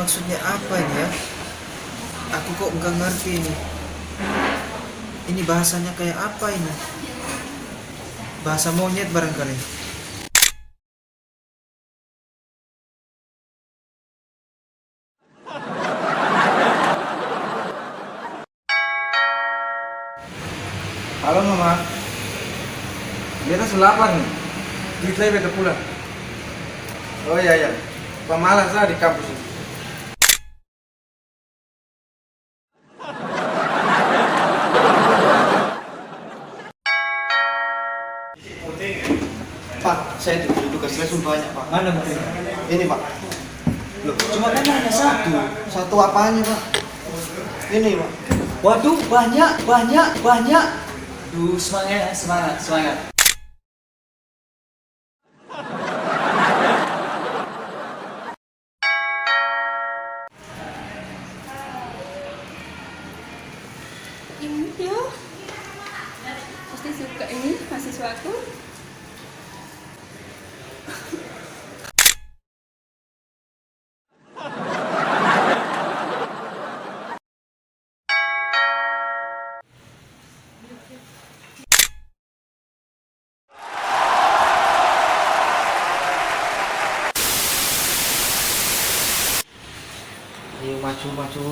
maksudnya apa ini ya? Aku kok nggak ngerti ini. Ini bahasanya kayak apa ini? Bahasa monyet barangkali. Halo mama, beta selapan nih. Duit lagi beta pulang. Oh iya iya, pemalas lah di kampus ini. Pak, saya tugas lesson banyak pak. Mana Mas? Ini pak. Loh, cuma kan hanya satu. Satu apanya pak? Ini pak. Waduh, banyak. Duh, semangat. Ini dia pasti suka ini mahasiswaku. Ayo maju.